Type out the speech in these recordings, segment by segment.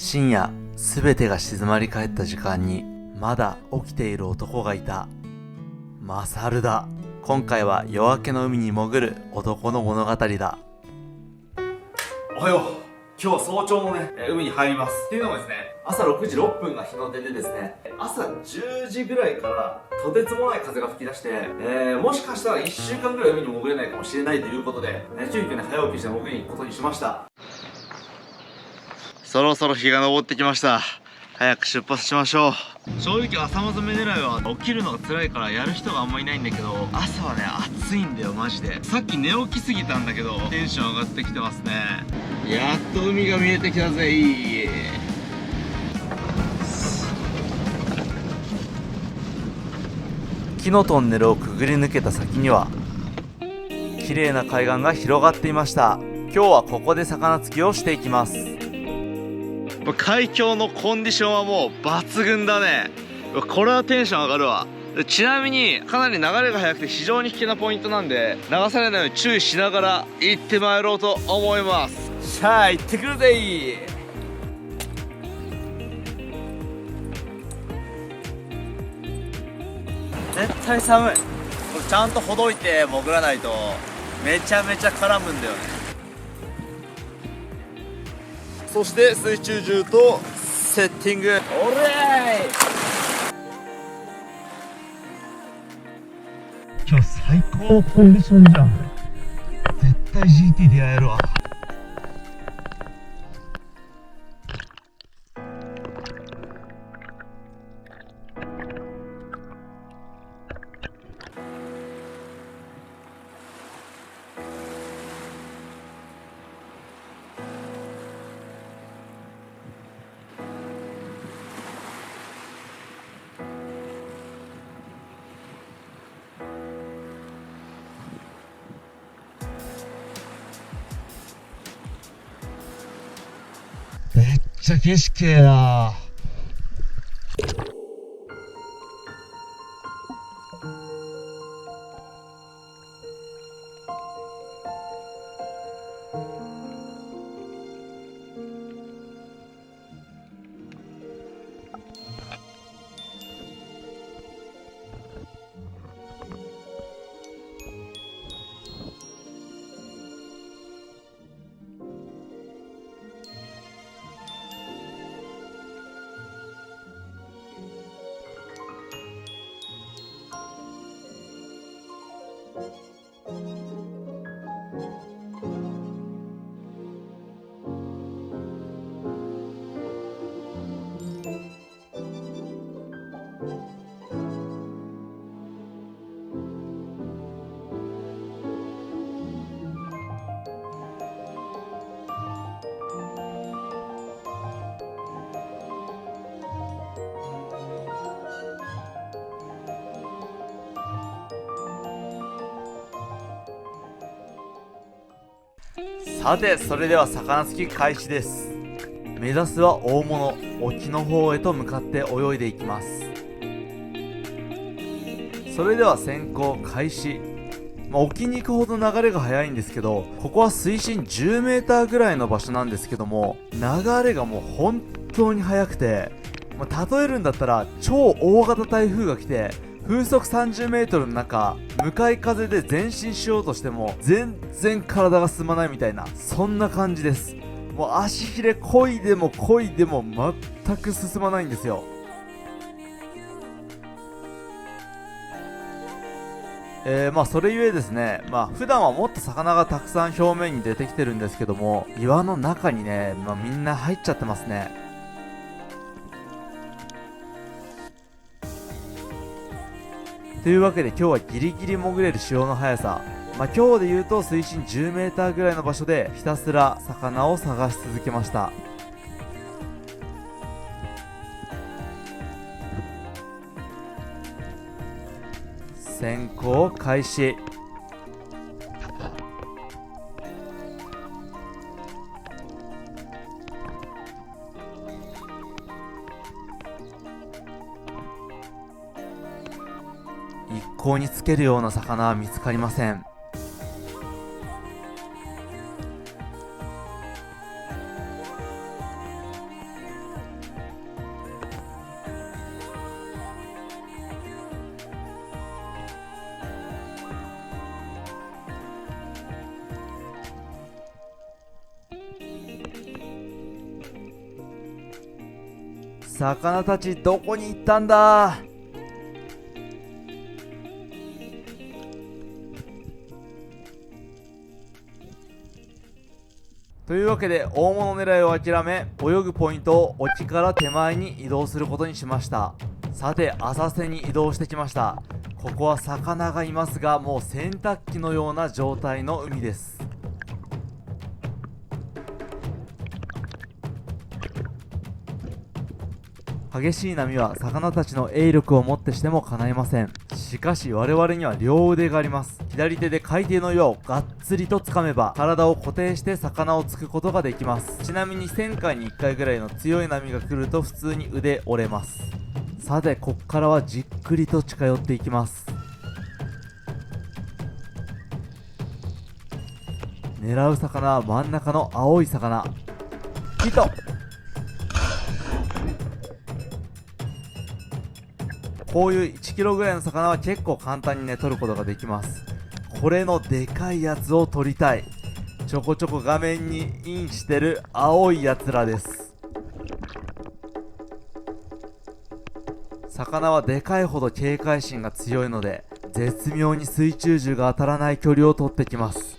深夜、すべてが静まり返った時間に、まだ起きている男がいた。マサルだ。今回は夜明けの海に潜る男の物語だ。おはよう。今日は早朝のね、海に入ります。っていうのもですね、朝6時6分が日の出でですね、朝10時ぐらいからとてつもない風が吹き出して、もしかしたら1週間ぐらい海に潜れないかもしれないということで、急遽ね、早起きして潜りに行くことにしました。そろそろ日が昇ってきました。早く出発しましょう。正直朝まずめ狙いは起きるのが辛いからやる人があんまいないんだけど、朝はね暑いんだよマジで。さっき寝起きすぎたんだけどテンション上がってきてますね。やっと海が見えてきたぜ。木のトンネルをくぐり抜けた先には綺麗な海岸が広がっていました。今日はここで魚釣りをしていきます。海峡のコンディションはもう抜群だね。これはテンション上がるわ。ちなみにかなり流れが速くて非常に危険なポイントなんで、流されないように注意しながら行ってまいろうと思います。しゃあ行ってくるぜ。絶対寒い。これちゃんとほどいて潜らないとめちゃめちゃ絡むんだよね。そして水中銃とセッティング。おれーい。今日最高のコンディションじゃん。絶対 GT で会えるわ。めっちゃ景色ええな。さて、それでは魚釣り開始です。目指すは大物、沖の方へと向かって泳いでいきます。それでは潜行開始。沖に行くほど流れが速いんですけど、ここは水深10メーターぐらいの場所なんですけども、流れがもう本当に速くて、例えるんだったら超大型台風が来て風速30メートルの中、向かい風で前進しようとしても全然体が進まないみたいな、そんな感じです。もう足ひれ漕いでも漕いでも全く進まないんですよ。それゆえですね、普段はもっと魚がたくさん表面に出てきてるんですけども、岩の中にね、みんな入っちゃってますね。というわけで今日はギリギリ潜れる潮の速さ、今日で言うと水深10メーターぐらいの場所でひたすら魚を探し続けました。潜行開始。一向につけるような魚は見つかりません。魚たちどこに行ったんだ。というわけで大物狙いを諦め、泳ぐポイントを沖から手前に移動することにしました。さて浅瀬に移動してきました。ここは魚がいますが、もう洗濯機のような状態の海です。激しい波は魚たちの泳力をもってしても叶いません。しかし我々には両腕があります。左手で海底の岩をがっつりと掴めば体を固定して魚を突くことができます。ちなみに1000回に1回ぐらいの強い波が来ると普通に腕折れます。さてこっからはじっくりと近寄っていきます。狙う魚は真ん中の青い魚、ヒット。こういう1キロぐらいの魚は結構簡単にね取ることができます。これのでかいやつを取りたい。ちょこちょこ画面にインしてる青いやつらです。魚はでかいほど警戒心が強いので絶妙に水中銃が当たらない距離を取ってきます。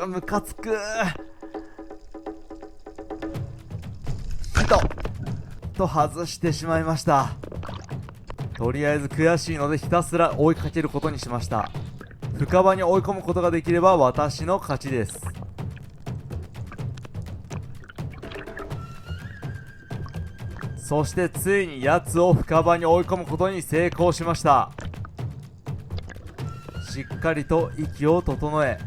ムカつく。ヒットと外してしまいました。とりあえず悔しいのでひたすら追いかけることにしました。深場に追い込むことができれば私の勝ちです。そしてついにやつを深場に追い込むことに成功しました。しっかりと息を整え、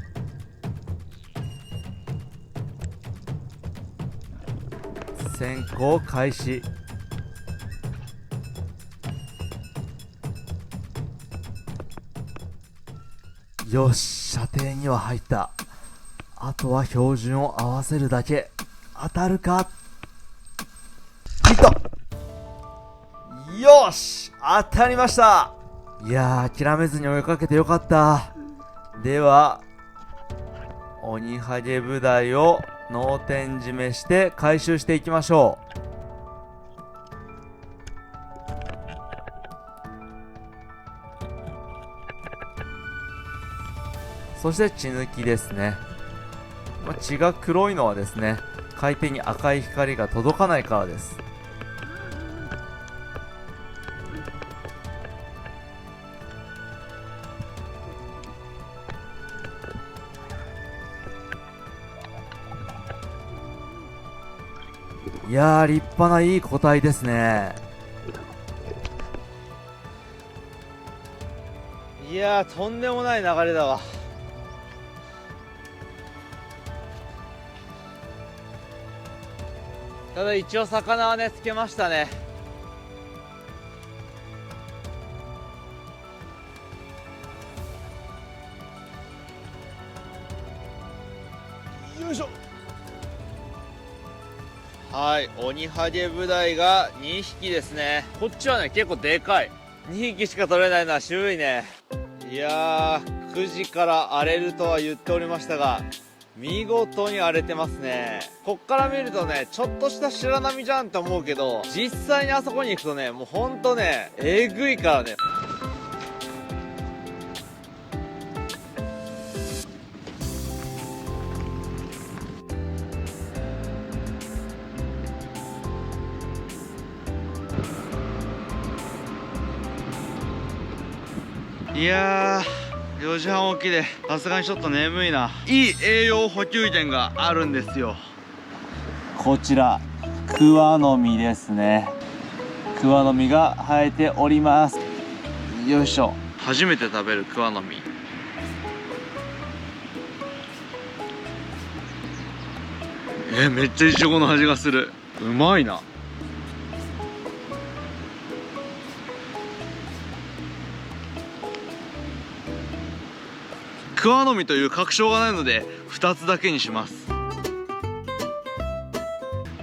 潜行開始。よし、射程には入った。あとは標準を合わせるだけ。当たるか。ヒット。よし、当たりました。いやー、諦めずに追いかけてよかった。ではオニハゲブダイを脳天締めして回収していきましょう。そして血抜きですね。血が黒いのはですね、海底に赤い光が届かないからです。いやー、立派ないい個体ですね。いやー、とんでもない流れだわ。ただ一応魚はねつけましたね。よいしょ。はい、オニハゲブダイが2匹ですね。こっちはね結構でかい。2匹しか取れないのは渋いね。いやー、9時から荒れるとは言っておりましたが、見事に荒れてますね。こっから見るとね、ちょっとした白波じゃんって思うけど、実際にあそこに行くとね、もうほんとね、えぐいからね。いやー、4時半起きでさすがにちょっと眠いな。いい栄養補給源があるんですよ。こちらクワの実ですね。クワの実が生えております。よいしょ。初めて食べるクワの実。めっちゃイチゴの味がする。うまいな。クワの実という確証がないので2つだけにします。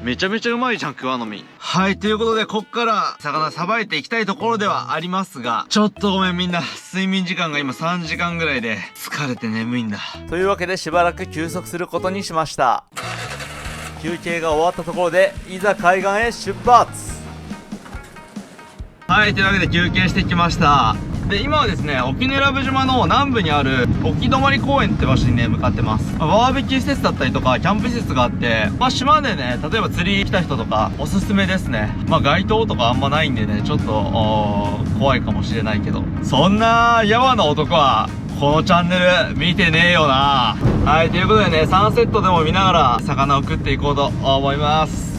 めちゃめちゃうまいじゃん、クワの実。はい、ということでこっから魚さばいていきたいところではありますが、ちょっとごめんみんな、睡眠時間が今3時間ぐらいで疲れて眠いんだ。というわけでしばらく休息することにしました。休憩が終わったところでいざ海岸へ出発。はい、というわけで休憩してきました。で、今はですね、沖永良部島の南部にある沖泊公園って場所にね、向かってます。バーベキュー施設だったりとか、キャンプ施設があって、島でね、例えば釣り来た人とか、おすすめですね。街灯とかあんまないんでね、ちょっと、怖いかもしれないけど。そんな、やわな男は、このチャンネル、見てねえよな。はい、ということでね、サンセットでも見ながら、魚を食っていこうと思います。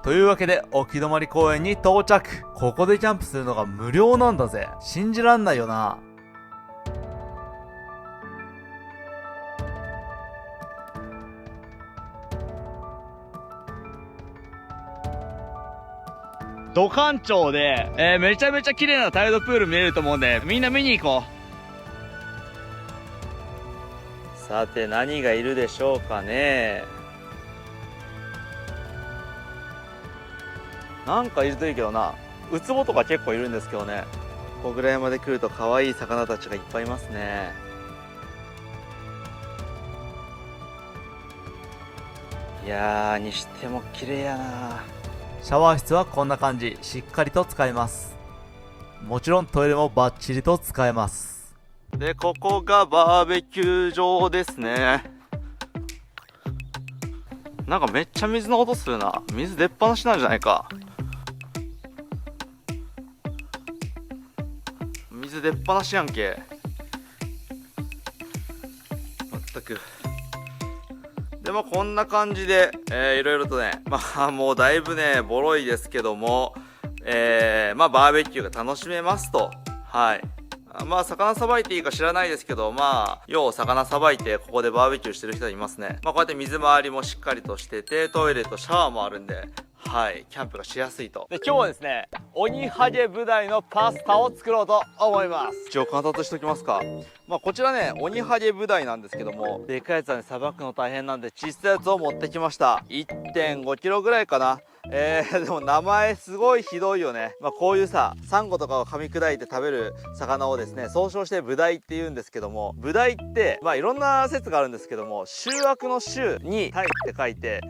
というわけで沖泊公園に到着。ここでキャンプするのが無料なんだぜ。信じらんないよな。土管町で、めちゃめちゃ綺麗なタイドプール見れると思うんで、みんな見に行こう。さて、何がいるでしょうかね。なんかいるといいけどな。ウツボとか結構いるんですけどね。ここぐらいまで来ると可愛い魚たちがいっぱいいますね。いやー、にしても綺麗やな。シャワー室はこんな感じ。しっかりと使えます。もちろんトイレもバッチリと使えます。で、ここがバーベキュー場ですね。なんかめっちゃ水の音するな。水出っ放しなんじゃないか。水出っ放しやんけ。まったく。でもこんな感じで、いろいろとね、もうだいぶね、ボロいですけども、バーベキューが楽しめますと。はい。魚さばいていいか知らないですけど、要は魚さばいて、ここでバーベキューしてる人いますね。こうやって水回りもしっかりとしてて、トイレとシャワーもあるんで、はい、キャンプがしやすいと。で、今日はですね、鬼ハゲブダイのパスタを作ろうと思います。一応観察しておきますか。こちらね、鬼ハゲブダイなんですけども、でかいやつはね、さばくの大変なんで、小さいやつを持ってきました。1.5 キロぐらいかな。でも名前すごいひどいよね。こういうさ、サンゴとかを噛み砕いて食べる魚をですね、総称してブダイって言うんですけども、ブダイって、いろんな説があるんですけども、醜悪の醜にタイって書いて、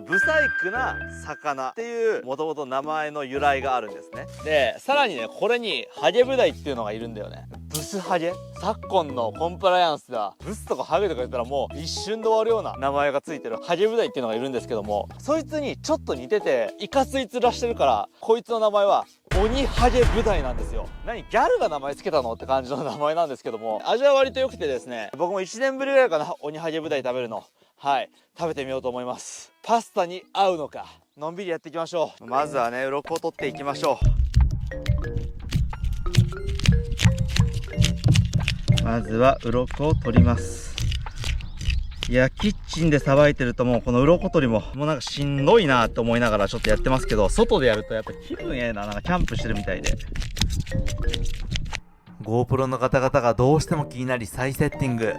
ブサイクな魚っていうもともと名前の由来があるんですね。で、さらにね、これにハゲブダイっていうのがいるんだよね。ブスハゲ。昨今のコンプライアンスではブスとかハゲとか言ったらもう一瞬で終わるような名前がついてるハゲブダイっていうのがいるんですけども、そいつにちょっと似ててイカつい面してるから、こいつの名前は鬼ハゲブダイなんですよ。何、ギャルが名前つけたのって感じの名前なんですけども、味は割と良くてですね、僕も1年ぶりぐらいかな、鬼ハゲブダイ食べるの。はい、食べてみようと思います。パスタに合うのか、のんびりやっていきましょう。まずはね、鱗を取っていきましょう。まずは鱗を取ります。いや、キッチンでさばいてるともうこの鱗取りもなんかしんどいなと思いながらちょっとやってますけど、外でやるとやっぱ気分ええな、なんかキャンプしてるみたいで。GoPro の方々がどうしても気になり再セッティング。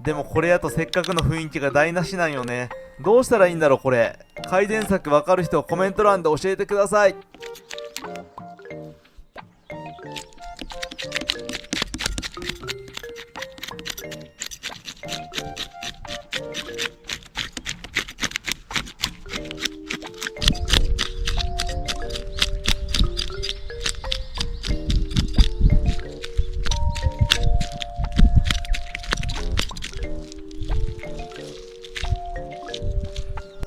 でもこれやとせっかくの雰囲気が台無しなんよね。どうしたらいいんだろうこれ。改善策わかる人コメント欄で教えてください。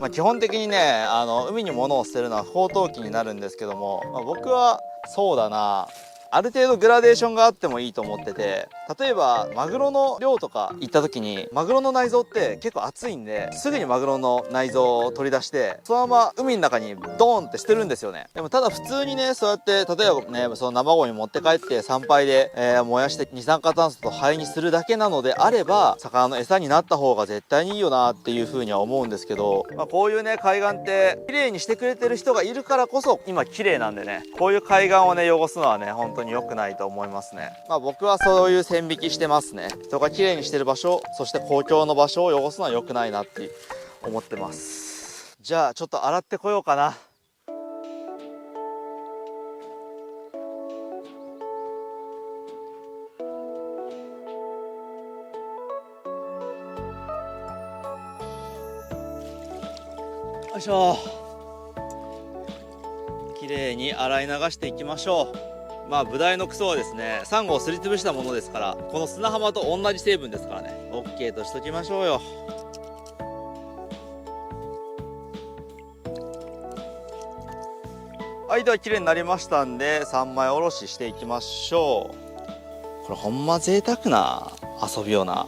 基本的にね、海に物を捨てるのは不法投棄になるんですけども、僕はそうだな、ある程度グラデーションがあってもいいと思ってて、例えばマグロの漁とか行った時にマグロの内臓って結構熱いんで、すぐにマグロの内臓を取り出してそのまま海の中にドーンって捨てるんですよね。でもただ普通にね、そうやって例えばね、その生ゴミ持って帰って参拝で、燃やして二酸化炭素と灰にするだけなのであれば、魚の餌になった方が絶対にいいよなっていう風には思うんですけど、こういうね海岸って綺麗にしてくれてる人がいるからこそ今綺麗なんでね、こういう海岸をね汚すのはね本当に良くないと思いますね。僕はそういう線引きしてますね。人が綺麗にしてる場所、そして公共の場所を汚すのは良くないなって思ってます。じゃあちょっと洗ってこようかな。よいしょ。きれいに洗い流していきましょう。まあブダイのクソはですね、サンゴをすりつぶしたものですから、この砂浜と同じ成分ですからね、 OK としときましょうよ。はい、では綺麗になりましたんで三枚おろししていきましょう。これほんま贅沢な遊びよな。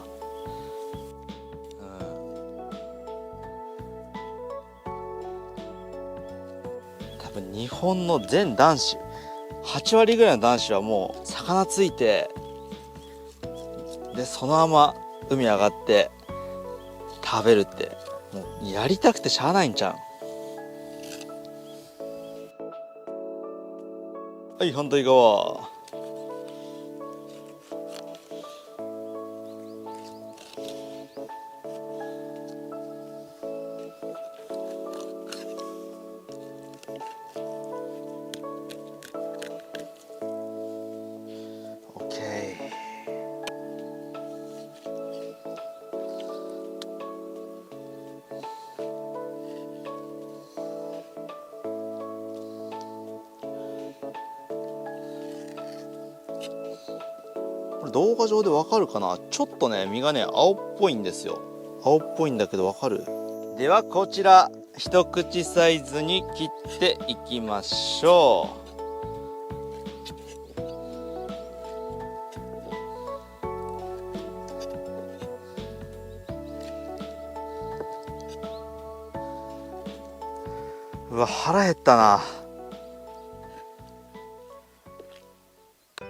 多分日本の全男子8割ぐらいの男子はもう魚ついて、でそのまま海上がって食べるってもうやりたくてしゃあないんちゃう。はい、反対側。これ動画上でわかるかな。ちょっとね身がね青っぽいんですよ。青っぽいんだけどわかる。ではこちら一口サイズに切っていきましょう。うわ腹減ったな。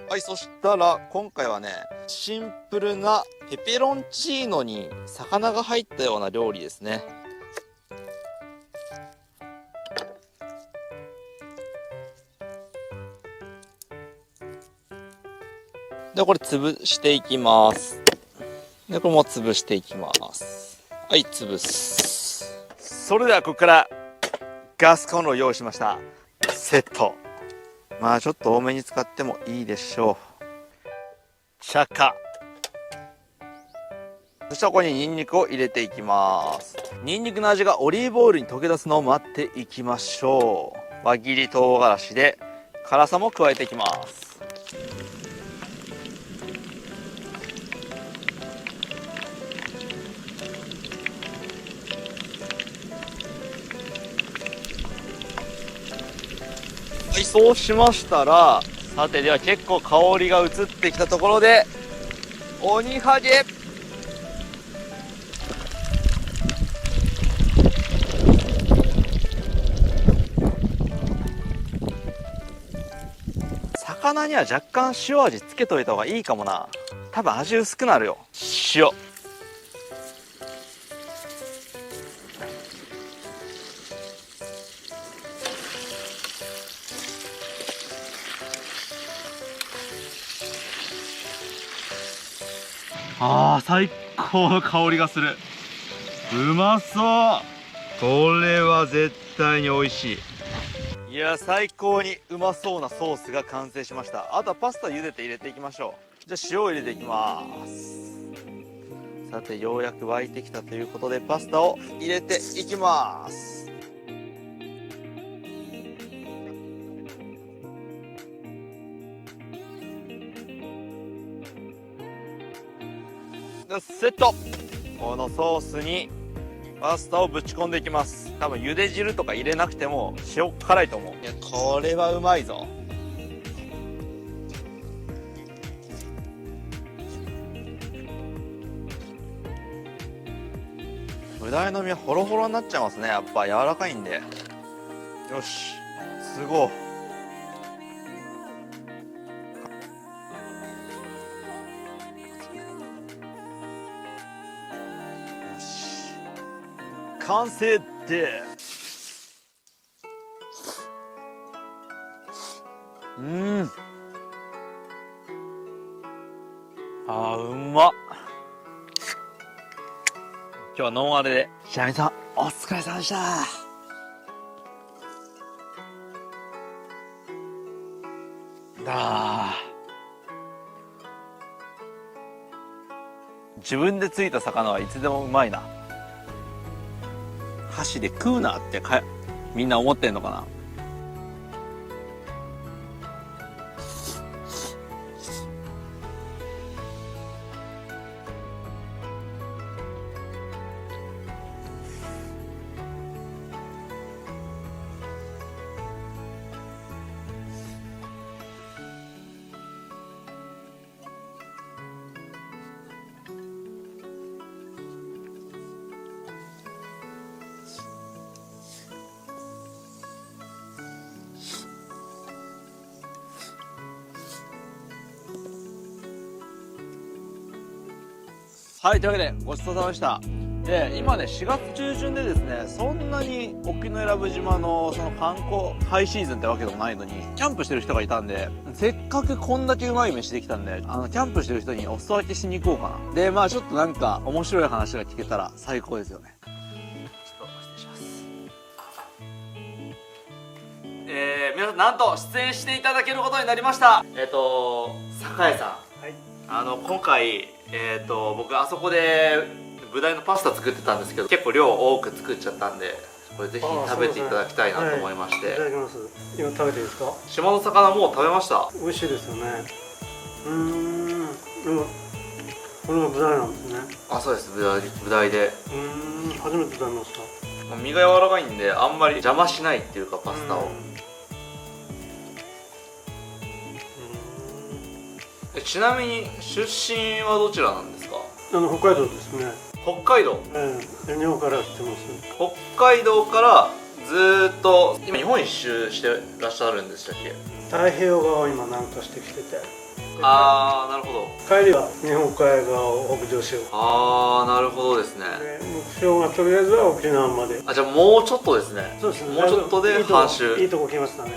はい、そしたら今回はねシンプルなペペロンチーノに魚が入ったような料理ですね。でこれ潰していきます。でこれも潰していきます。はい、潰す。それではここからガスコンロを用意しました。セット。まあちょっと多めに使ってもいいでしょう。茶化。そしたらここにニンニクを入れていきます。ニンニクの味がオリーブオイルに溶け出すのを待っていきましょう。輪切り唐辛子で辛さも加えていきます。はい、そうしましたら、さてでは結構香りが移ってきたところで鬼ハゲ。魚には若干塩味つけといた方がいいかもな。多分味薄くなるよ。塩。最高の香りがする。うまそう。これは絶対に美味しい。いや最高にうまそうなソースが完成しました。あとはパスタ茹でて入れていきましょう。じゃあ塩を入れていきます。さてようやく沸いてきたということでパスタを入れていきます。セット。このソースにパスタをぶち込んでいきます。多分茹で汁とか入れなくても塩辛いと思う。いやこれはうまいぞ。ブダイの身はホロホロになっちゃいますね。やっぱ柔らかいんで。よし、すごい。完成です。うまっ。今日はノンアルで。じゃあ皆さんお疲れ様でした。自分でついた魚はいつでもうまいな。箸で食うなってみんな思ってんのかな。はい、というわけでごちそうさまでした。で、今ね、4月中旬でですね、そんなに沖永良部島のその観光ハイシーズンってわけでもないのに、キャンプしてる人がいたんで、せっかくこんだけうまい飯できたんで、キャンプしてる人にお裾分けしに行こうかな。で、まあちょっとなんか面白い話が聞けたら最高ですよね。ちょっと失礼します。皆さんなんと出演していただけることになりました。酒井さん。はい。今回、僕あそこでブダイのパスタ作ってたんですけど、結構量多く作っちゃったんで、これぜひ食べていただきたいなと思いまして。いただきます。今食べていいですか？島の魚もう食べました。美味しいですよね。これがブダイなんですね。あ、そうです。ブダイで。初めて食べました。身が柔らかいんで、あんまり邪魔しないっていうか、パスタを。ちなみに出身はどちらなんですか？北海道ですね。北海道。日本から来てます。北海道からずーっと今日本一周してらっしゃるんでしたっけ？太平洋側を今南下してきてて。あー、なるほど。帰りは日本海側を北上しよう。あー、なるほどですね。目標がとりあえずは沖縄まで。あ、じゃあもうちょっとですね。そうですね。もうちょっとで半周。いいとこ来ましたね。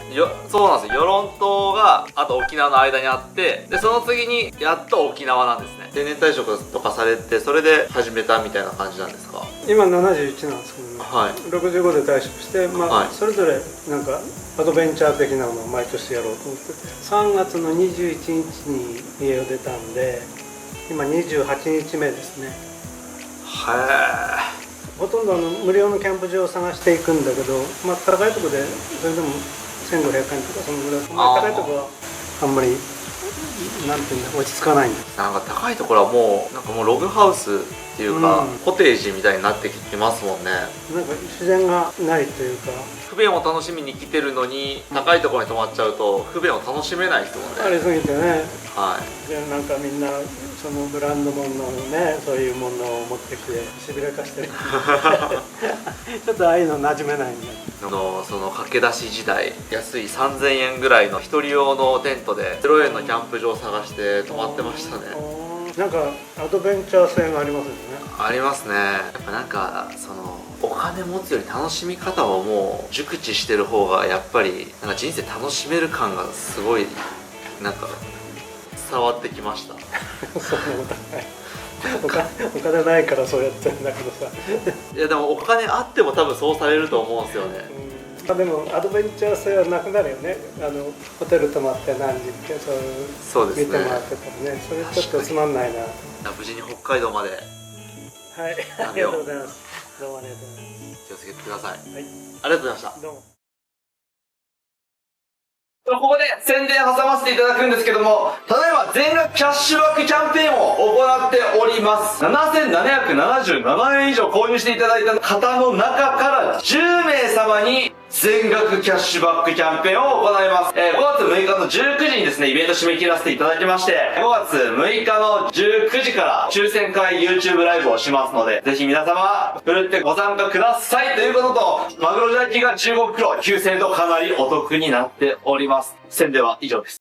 そうなんですよ。与論島があと沖縄の間にあって、でその次にやっと沖縄なんですね。定年退職とかされて、それで始めたみたいな感じなんですか？今71なんですけどね。はい。65で退職して、はい、それぞれなんかアドベンチャー的なのを毎年やろうと思ってて、3月の21日に家を出たんで、今28日目ですね。へー。ほとんど無料のキャンプ場を探していくんだけど、高いところでそれでも1500円とかそのぐらい、高いところはあんまりなんていうんだ、落ち着かないんだ。なんか高いところはもうログハウスっていうか、コテージみたいになってきますもんね。なんか自然がないというか、不便を楽しみに来てるのに高いところに泊まっちゃうと不便を楽しめないですもんね。ありすぎてね。はい。でなんかみんなそのブランド物のね、そういうものを持ってきてしびれかしてるちょっとああいうの馴染めないんで、その駆け出し時代、安い3000円ぐらいの一人用のテントで0円のキャンプ場を探して泊まってましたね。なんかアドベンチャー性がありますよね。ありますね。やっぱなんかお金持つより楽しみ方をもう熟知してる方がやっぱりなんか人生楽しめる感がすごいなんか伝わってきましたそんなことないお金ないからそうやってるんだけどさいやでもお金あっても多分そうされると思うんですよね。でもアドベンチャー性はなくなるよね。ホテル泊まって何時ってそうですね、見てもらってたらね、それちょっとつまんないな。無事に北海道まで。はい、ありがとうございます。どうもありがとうございます。気をつけてください。はい、ありがとうございました。どうも。ここで宣伝挟ませていただくんですけども、ただいま全額キャッシュバックキャンペーンを行っております。7777円以上購入していただいた方の中から10名様に全額キャッシュバックキャンペーンを行います。5月6日の19時にですね、イベント締め切らせていただきまして、5月6日の19時から抽選会 YouTube ライブをしますので、ぜひ皆様、ふるってご参加くださいということと、マグロジャーキが15袋9000円とかなりお得になっております。宣伝は以上です。